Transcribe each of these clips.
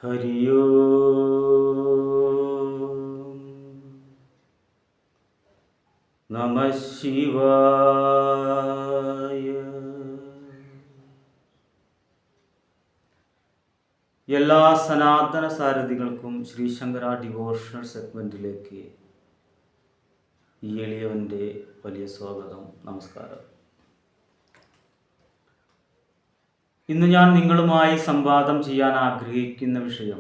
ഹരി ഓം നമഃ ശിവായ. എല്ലാ സനാതന സാരഥികൾക്കും ശ്രീശങ്കര ഡിവോഷണൽ സെഗ്മെൻറ്റിലേക്ക് ഈ എളിയവൻ്റെ വലിയ സ്വാഗതം. നമസ്കാരം. ഇന്ന് ഞാൻ നിങ്ങളുമായി സംവാദം ചെയ്യാൻ ആഗ്രഹിക്കുന്ന വിഷയം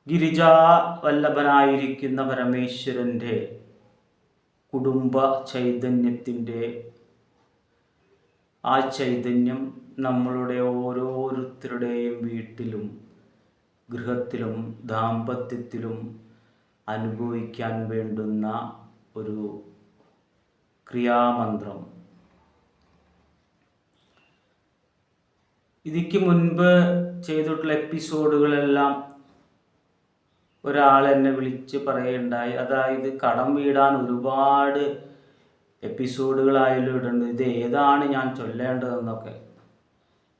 ഗിരിജാവല്ലഭനായിരിക്കുന്ന പരമേശ്വരൻ്റെ കുടുംബ ചൈതന്യത്തിൻ്റെ ആ ചൈതന്യം നമ്മളുടെ ഓരോരുത്തരുടെയും വീട്ടിലും ഗൃഹത്തിലും ദാമ്പത്യത്തിലും അനുഭവിക്കാൻ വേണ്ടുന്ന ഒരു ക്രിയാമന്ത്രം. ഇതിക്ക് മുൻപ് ചെയ്തിട്ടുള്ള എപ്പിസോഡുകളെല്ലാം ഒരാൾ എന്നെ വിളിച്ച് പറയുണ്ടായി, അതായത് കടം വീടാൻ ഒരുപാട് എപ്പിസോഡുകളായാലും ഇടുന്നുണ്ട്, ഇത് ഏതാണ് ഞാൻ ചൊല്ലേണ്ടതെന്നൊക്കെ.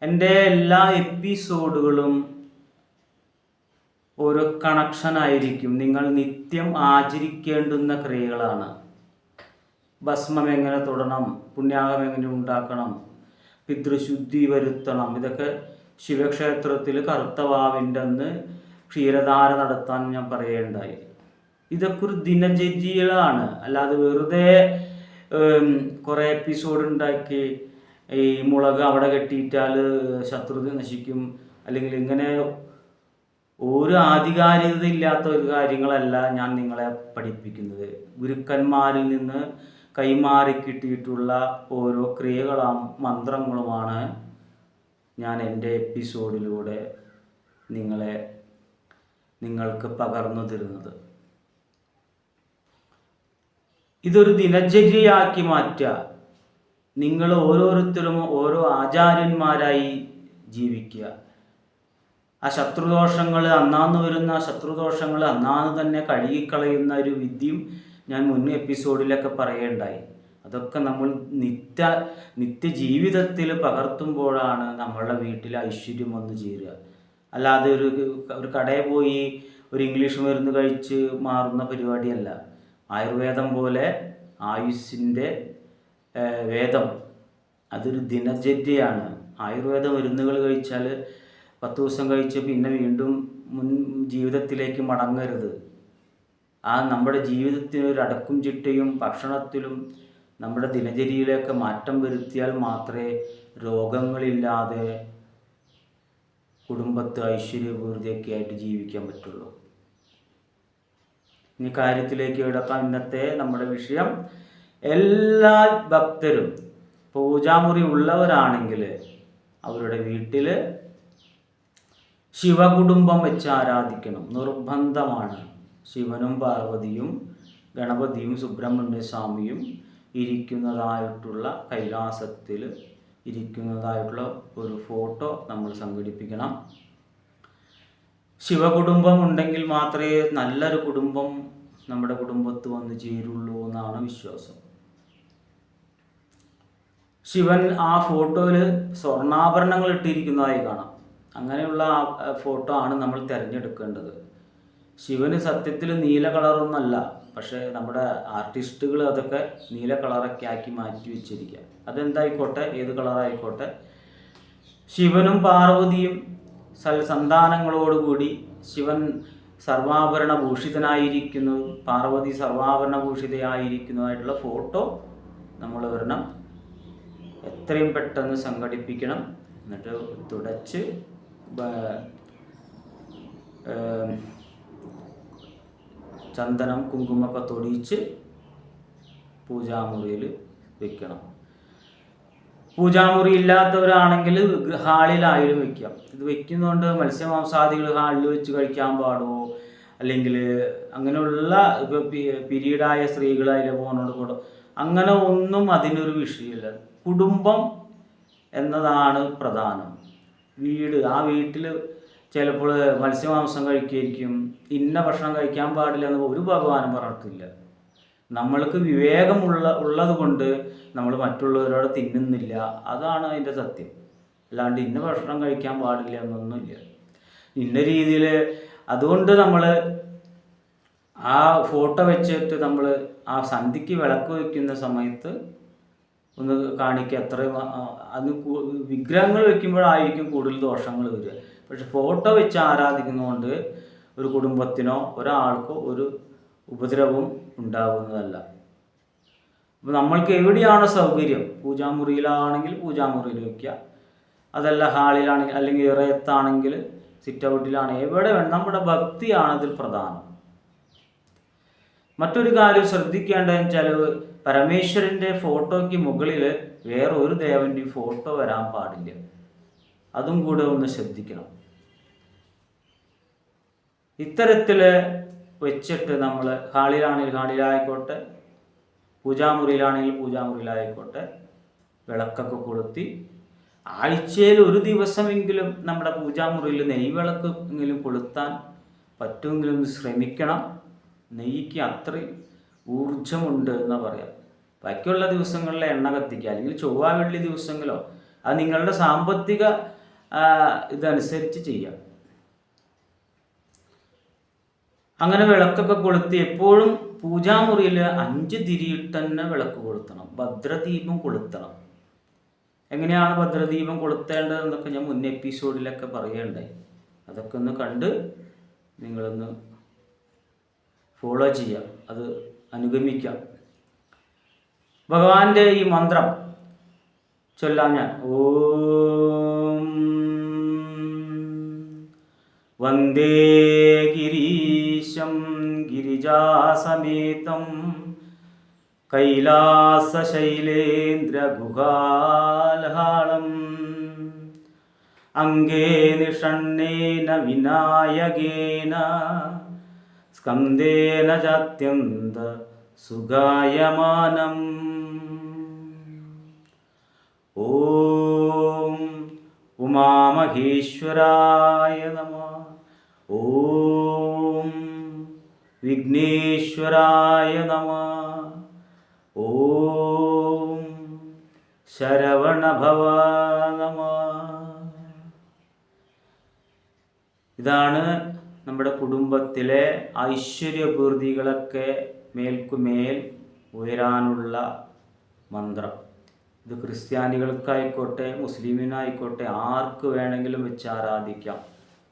എൻ്റെ എല്ലാ എപ്പിസോഡുകളും ഓരോ കണക്ഷനായിരിക്കും. നിങ്ങൾ നിത്യം ആചരിക്കേണ്ടുന്ന ക്രിയകളാണ്. ഭസ്മം എങ്ങനെ തൊടണം, പുണ്യാഹം എങ്ങനെ ഉണ്ടാക്കണം, പിതൃശുദ്ധി വരുത്തണം, ഇതൊക്കെ ശിവക്ഷേത്രത്തിൽ കറുത്തവാവിൻ്റെ അന്ന് ക്ഷീരധാര നടത്താൻ ഞാൻ പറയുകയുണ്ടായി. ഇതൊക്കെ ഒരു ദിനചര്യകളാണ്, അല്ലാതെ വെറുതെ കുറേ എപ്പിസോഡ് ഉണ്ടാക്കി ഈ മുളക് അവിടെ കെട്ടിയിട്ടാൽ ശത്രുത നശിക്കും, അല്ലെങ്കിൽ ഇങ്ങനെ ഒരു ആധികാരികത ഇല്ലാത്ത ഒരു കാര്യങ്ങളല്ല ഞാൻ നിങ്ങളെ പഠിപ്പിക്കുന്നത്. ഗുരുക്കന്മാരിൽ നിന്ന് കൈമാറി കിട്ടിയിട്ടുള്ള ഓരോ ക്രിയകളും മന്ത്രങ്ങളുമാണ് ഞാൻ എൻ്റെ എപ്പിസോഡിലൂടെ നിങ്ങൾക്ക് പകർന്നു തരുന്നത്. ഇതൊരു ദിനചര്യയാക്കി മാറ്റുക. നിങ്ങൾ ഓരോരുത്തരും ഓരോ ആചാര്യന്മാരായി ജീവിക്കുക. ആ ശത്രുദോഷങ്ങൾ, അന്നാന്ന് വരുന്ന ശത്രുദോഷങ്ങൾ അന്നാന്ന് തന്നെ കഴുകിക്കളയുന്ന ഒരു വിദ്യയും ഞാൻ മുൻ എപ്പിസോഡിലൊക്കെ പറയുകയുണ്ടായി. അതൊക്കെ നമ്മൾ നിത്യജീവിതത്തിൽ പകർത്തുമ്പോഴാണ് നമ്മളുടെ വീട്ടിൽ ഐശ്വര്യം വന്നു ചേരുക. അല്ലാതെ ഒരു കടയിൽ പോയി ഒരു ഇംഗ്ലീഷ് മരുന്ന് കഴിച്ച് മാറുന്ന പരിപാടിയല്ല. ആയുർവേദം പോലെ ആയുസ്സിൻ്റെ വേദം അതൊരു ദിനചര്യയാണ്. ആയുർവേദ മരുന്നുകൾ കഴിച്ചാൽ 10 ദിവസം കഴിച്ച് പിന്നെ വീണ്ടും മുൻ ജീവിതത്തിലേക്ക് മടങ്ങരുത്. നമ്മുടെ ജീവിതത്തിന് ഒരു അടക്കും ചിട്ടയും ഭക്ഷണത്തിലും നമ്മുടെ ദിനചര്യയിലൊക്കെ മാറ്റം വരുത്തിയാൽ മാത്രമേ രോഗങ്ങളില്ലാതെ കുടുംബത്തെ ഐശ്വര്യപൂർത്തിയൊക്കെ ആയിട്ട് ജീവിക്കാൻ പറ്റുള്ളൂ. ഈ കാര്യത്തിലേക്ക് കിടക്കാം. ഇന്നത്തെ നമ്മുടെ വിഷയം, എല്ലാ ഭക്തരും പൂജാമുറി ഉള്ളവരാണെങ്കിൽ അവരുടെ വീട്ടിൽ ശിവകുടുംബം വെച്ച് ആരാധിക്കണം, നിർബന്ധമാണ്. ശിവനും പാർവതിയും ഗണപതിയും സുബ്രഹ്മണ്യ സ്വാമിയും ഇരിക്കുന്നതായിട്ടുള്ള കൈലാസത്തിൽ ഇരിക്കുന്നതായിട്ടുള്ള ഒരു ഫോട്ടോ നമ്മൾ സംഘടിപ്പിക്കണം. ശിവകുടുംബം ഉണ്ടെങ്കിൽ മാത്രമേ നല്ലൊരു കുടുംബം നമ്മുടെ കുടുംബത്ത് വന്ന് ചേരുള്ളൂ എന്നാണ് വിശ്വാസം. ശിവൻ ആ ഫോട്ടോയിൽ സ്വർണ്ണാഭരണങ്ങൾ ഇട്ടിരിക്കുന്നതായി കാണാം. അങ്ങനെയുള്ള ഫോട്ടോ ആണ് നമ്മൾ തിരഞ്ഞെടുക്കേണ്ടത്. ശിവന് സത്യത്തിൽ നീല കളറൊന്നല്ല, പക്ഷേ നമ്മുടെ ആർട്ടിസ്റ്റുകൾ അതൊക്കെ നീല കളറൊക്കെ ആക്കി മാറ്റി വെച്ചിരിക്കുക. അതെന്തായിക്കോട്ടെ, ഏത് കളറായിക്കോട്ടെ, ശിവനും പാർവതിയും സന്താനങ്ങളോടുകൂടി ശിവൻ സർവാഭരണ ഭൂഷിതനായിരിക്കുന്നു, പാർവതി സർവാഭരണ ഭൂഷിതയായിരിക്കുന്നതായിട്ടുള്ള ഫോട്ടോ നമ്മൾ വരണം. എത്രയും പെട്ടെന്ന് സംഘടിപ്പിക്കണം. എന്നിട്ട് തുടച്ച് ചന്ദനം കുങ്കുമൊക്കെ തൊടിയിച്ച് പൂജാമുറിയിൽ വെക്കണം. പൂജാമുറി ഇല്ലാത്തവരാണെങ്കിൽ ഹാളിലായാലും വെക്കാം. ഇത് വെക്കുന്നതുകൊണ്ട് മത്സ്യമാംസാദികൾ ഹാളിൽ വെച്ച് കഴിക്കാൻ പാടുമോ, അല്ലെങ്കിൽ അങ്ങനെയുള്ള ഇപ്പോൾ പിരീഡായ സ്ത്രീകളായാലും പോകുന്നതോട് കൂടെ അങ്ങനെ ഒന്നും അതിനൊരു വിഷയമില്ല. കുടുംബം എന്നതാണ് പ്രധാനം. വീട്, ആ വീട്ടിൽ ചിലപ്പോൾ മത്സ്യമാംസം കഴിക്കുകയായിരിക്കും, ഇന്ന ഭക്ഷണം കഴിക്കാൻ പാടില്ല എന്ന് ഒരു ഭഗവാനും പറഞ്ഞിട്ടില്ല. നമ്മൾക്ക് വിവേകമുള്ളത് കൊണ്ട് നമ്മൾ മറ്റുള്ളവരോട് തിന്നുന്നില്ല, അതാണ് അതിൻ്റെ സത്യം. അല്ലാണ്ട് ഇന്ന ഭക്ഷണം കഴിക്കാൻ പാടില്ല എന്നൊന്നുമില്ല. ഇന്ന രീതിയിൽ അതുകൊണ്ട് നമ്മൾ ആ ഫോട്ടോ വെച്ചിട്ട് നമ്മൾ ആ സന്ധ്യയ്ക്ക് വിളക്ക് വയ്ക്കുന്ന സമയത്ത് ഒന്ന് കാണിക്കുക. അത്രയും അത് വിഗ്രഹങ്ങൾ വെക്കുമ്പോഴായിരിക്കും കൂടുതൽ ദോഷങ്ങൾ വരിക. പക്ഷെ ഫോട്ടോ വെച്ച് ആരാധിക്കുന്നതുകൊണ്ട് ഒരു കുടുംബത്തിനോ ഒരാൾക്കോ ഒരു ഉപദ്രവവും ഉണ്ടാകുന്നതല്ല. അപ്പോൾ നമ്മൾക്ക് എവിടെയാണോ സൗകര്യം, പൂജാമുറിയിലാണെങ്കിൽ പൂജാമുറിയിൽ വയ്ക്കുക, അതല്ല ഹാളിലാണെങ്കിൽ അല്ലെങ്കിൽ ഇറയത്താണെങ്കിൽ സിറ്റ് ഔട്ടിലാണെങ്കിൽ എവിടെ വേണം, നമ്മുടെ ഭക്തിയാണ് അതിൽ പ്രധാനം. മറ്റൊരു കാര്യം ശ്രദ്ധിക്കേണ്ടതെന്ന് വെച്ചാൽ പരമേശ്വരൻ്റെ ഫോട്ടോയ്ക്ക് മുകളിൽ വേറെ ഒരു ദേവൻ്റെയും ഫോട്ടോ വരാൻ പാടില്ല. അതും കൂടെ ഒന്ന് ശ്രദ്ധിക്കണം. ഇത്തരത്തിൽ വെച്ചിട്ട് നമ്മൾ ഹാളിലാണെങ്കിൽ ഹാളിലായിക്കോട്ടെ, പൂജാമുറിയിലാണെങ്കിൽ പൂജാമുറിയിലായിക്കോട്ടെ വിളക്കൊക്കെ കൊളുത്തി ആഴ്ചയിൽ ഒരു ദിവസമെങ്കിലും നമ്മുടെ പൂജാമുറിയിൽ നെയ്വിളക്ക് എങ്കിലും കൊളുത്താൻ പറ്റുമെങ്കിലും ശ്രമിക്കണം. നെയ്യ്ക്ക് അത്രയും ഊർജമുണ്ട് എന്ന് പറയാം. ബാക്കിയുള്ള ദിവസങ്ങളിലെ എണ്ണ കത്തിക്കുക, അല്ലെങ്കിൽ ചൊവ്വ വെള്ളി ദിവസങ്ങളോ അത് നിങ്ങളുടെ സാമ്പത്തിക ഇതനുസരിച്ച് ചെയ്യാം. അങ്ങനെ വിളക്കൊക്കെ കൊളുത്തി എപ്പോഴും പൂജാമുറിയിൽ 5 തിരിയിട്ട് തന്നെ വിളക്ക് കൊളുത്തണം. ഭദ്രദീപം കൊളുത്തണം. എങ്ങനെയാണ് ഭദ്രദീപം കൊളുത്തേണ്ടതെന്നൊക്കെ ഞാൻ മുൻ എപ്പിസോഡിലൊക്കെ പറയുകയുണ്ടായി. അതൊക്കെ ഒന്ന് കണ്ട് നിങ്ങളൊന്ന് ഫോളോ ചെയ്യാം, അത് അനുഗമിക്കാം. ഭഗവാന്റെ ഈ മന്ത്രം ചൊല്ലാം ഞാൻ. ഓം വന്ദേ ഗിരീശം ഗിരിജാസമേതം കൈലാസശൈലേന്ദ്രഗുഹാലഹാളം അംഗേ നിഷണ്ണേന വിനായകേന സ്കന്ദേന ചാത്യന്ത സുഗായമാനം. ഓം ഉമാമഹേശ്വരായ നമഃ. ഓം വിഘ്നേശ്വരായ നമഃ. ഓം ശരവണഭവ നമഃ. ഇതാണ് നമ്മുടെ കുടുംബത്തിലെ ഐശ്വര്യപൂർത്തികളൊക്കെ മേൽക്കുമേൽ ഉയരാനുള്ള മന്ത്രം. ഇത് ക്രിസ്ത്യാനികൾക്കായിക്കോട്ടെ മുസ്ലിമിനായിക്കോട്ടെ ആർക്ക് വേണമെങ്കിലും വെച്ച് ആരാധിക്കാം.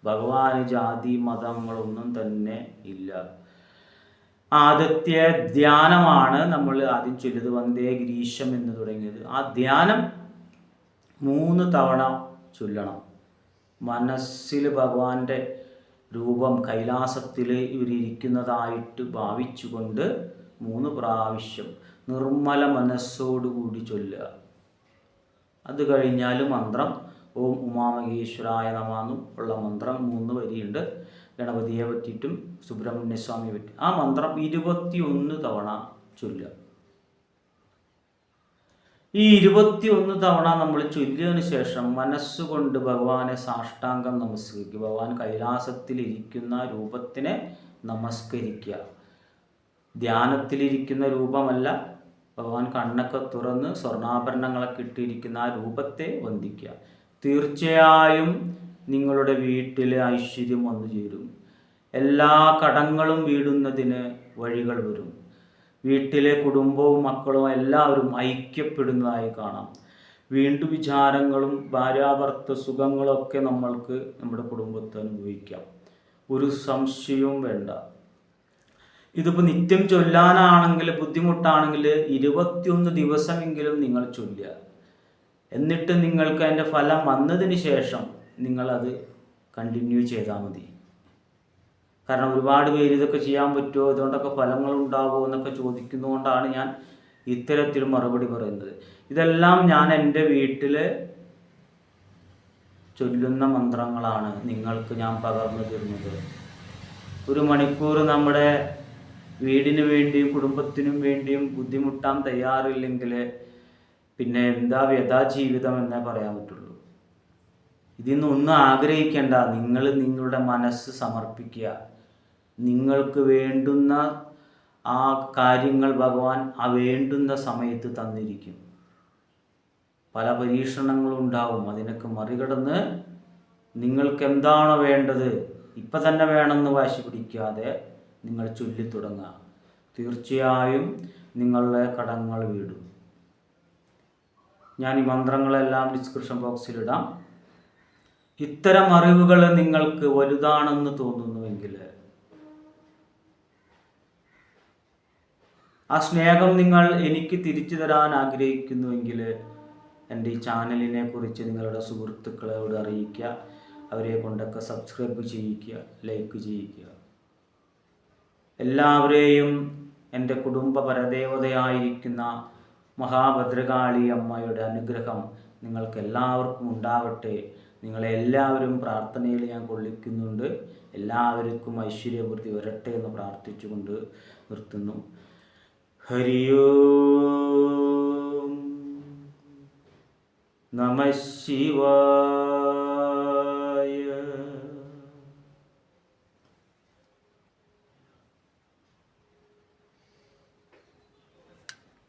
ഭഗവാന് ജാതി മതങ്ങളൊന്നും തന്നെ ഇല്ല. ആദ്യത്തെ ധ്യാനമാണ് നമ്മൾ ആദ്യം ചൊല്ലിയത്, വന്ദേ ഗിരീശം എന്ന് തുടങ്ങിയത്. ആ ധ്യാനം 3 തവണ ചൊല്ലണം. മനസ്സിൽ ഭഗവാന്റെ രൂപം കൈലാസത്തിൽ ഇവരിയ്ക്കുന്നതായിട്ട് ഭാവിച്ചുകൊണ്ട് 3 പ്രാവശ്യം നിർമ്മല മനസ്സോടുകൂടി ചൊല്ലുക. അത് കഴിഞ്ഞാൽ മന്ത്രം ഓം ഉമാമഹേശ്വരായ നമാന്നും ഉള്ള മന്ത്രം 3 വരിയുണ്ട്. ഗണപതിയെ പറ്റിയിട്ടും സുബ്രഹ്മണ്യസ്വാമിയെ പറ്റി ആ മന്ത്രം 21 തവണ ചൊല്ലുക. ഈ 21 തവണ നമ്മൾ ചൊല്ലിയതിന് ശേഷം മനസ്സുകൊണ്ട് ഭഗവാനെ സാഷ്ടാംഗം നമസ്കരിക്കുക. ഭഗവാൻ കൈലാസത്തിലിരിക്കുന്ന രൂപത്തിനെ നമസ്കരിക്കുക. ധ്യാനത്തിലിരിക്കുന്ന രൂപമല്ല, ഭഗവാൻ കണ്ണൊക്കെ തുറന്ന് സ്വർണ്ണാഭരണങ്ങളൊക്കെ ഇട്ടിരിക്കുന്ന ആ രൂപത്തെ വന്ദിക്കുക. തീർച്ചയായും നിങ്ങളുടെ വീട്ടിൽ ഐശ്വര്യം വന്നു ചേരും. എല്ലാ കടങ്ങളും വീടുന്നതിന് വഴികൾ വരും. വീട്ടിലെ കുടുംബവും മക്കളും എല്ലാവരും ഐക്യപ്പെടുന്നതായി കാണാം. വീണ്ടും വിചാരങ്ങളും ഭാര്യാഭർത്തൃ സുഖങ്ങളൊക്കെ നമ്മൾക്ക് നമ്മുടെ കുടുംബത്തെ അനുഭവിക്കാം. ഒരു സംശയവും വേണ്ട. ഇതിപ്പോൾ നിത്യം ചൊല്ലാനാണെങ്കിൽ ബുദ്ധിമുട്ടാണെങ്കിൽ 21 ദിവസമെങ്കിലും നിങ്ങൾ ചൊല്ലുക. എന്നിട്ട് നിങ്ങൾക്ക് അതിൻ്റെ ഫലം വന്നതിന് ശേഷം നിങ്ങളത് കണ്ടിന്യൂ ചെയ്താൽ മതി. കാരണം ഒരുപാട് പേര് ഇതൊക്കെ ചെയ്യാൻ പറ്റുമോ, ഇതുകൊണ്ടൊക്കെ ഫലങ്ങളുണ്ടാവുമോ എന്നൊക്കെ ചോദിക്കുന്നതുകൊണ്ടാണ് ഞാൻ ഇത്തരത്തിൽ മറുപടി പറയുന്നത്. ഇതെല്ലാം ഞാൻ എൻ്റെ വീട്ടിൽ ചൊല്ലുന്ന മന്ത്രങ്ങളാണ് നിങ്ങൾക്ക് ഞാൻ പകർന്നു തരുന്നത്. 1 മണിക്കൂർ നമ്മുടെ വീടിന് വേണ്ടിയും കുടുംബത്തിനും വേണ്ടിയും ബുദ്ധിമുട്ടാൻ തയ്യാറില്ലെങ്കിൽ പിന്നെ എന്താ വ്യഥാജീവിതം എന്നേ പറയാൻ പറ്റുള്ളൂ. ഇതിൽ നിന്നൊന്നും ആഗ്രഹിക്കേണ്ട. നിങ്ങൾ നിങ്ങളുടെ മനസ്സ് സമർപ്പിക്കുക. നിങ്ങൾക്ക് വേണ്ടുന്ന ആ കാര്യങ്ങൾ ഭഗവാൻ ആ വേണ്ടുന്ന സമയത്ത് തന്നിരിക്കും. പല പരീക്ഷണങ്ങളും ഉണ്ടാവും. അതിനൊക്കെ മറികടന്ന് നിങ്ങൾക്ക് എന്താണോ വേണ്ടത് ഇപ്പം തന്നെ വേണമെന്ന് വാശി പിടിക്കാതെ നിങ്ങൾ ചൊല്ലിത്തുടങ്ങുക. തീർച്ചയായും നിങ്ങളുടെ കടങ്ങൾ വീടും. ഞാൻ ഈ മന്ത്രങ്ങളെല്ലാം ഡിസ്ക്രിപ്ഷൻ ബോക്സിലിടാം. ഇത്തരം അറിവുകൾ നിങ്ങൾക്ക് വലുതാണെന്ന് തോന്നുന്നുവെങ്കിൽ, ആ സ്നേഹം നിങ്ങൾ എനിക്ക് തിരിച്ചു തരാൻ ആഗ്രഹിക്കുന്നുവെങ്കിൽ, എൻ്റെ ഈ ചാനലിനെ കുറിച്ച് നിങ്ങളുടെ സുഹൃത്തുക്കളോട് അറിയിക്കുക. അവരെ കൊണ്ടൊക്കെ സബ്സ്ക്രൈബ് ചെയ്യിക്കുക, ലൈക്ക് ചെയ്യിക്കുക. എല്ലാവരെയും എൻ്റെ കുടുംബ പരദേവതയായിരിക്കുന്ന മഹാഭദ്രകാളി അമ്മയുടെ അനുഗ്രഹം നിങ്ങൾക്ക് എല്ലാവർക്കും ഉണ്ടാവട്ടെ. നിങ്ങളെല്ലാവരും പ്രാർത്ഥനയിൽ ഞാൻ കൊള്ളിക്കുന്നുണ്ട്. എല്ലാവർക്കും ഐശ്വര്യവൃദ്ധി വരട്ടെ എന്ന് പ്രാർത്ഥിച്ചുകൊണ്ട് നിർത്തുന്നു. ഹരിയോം നമഃ ശിവായ.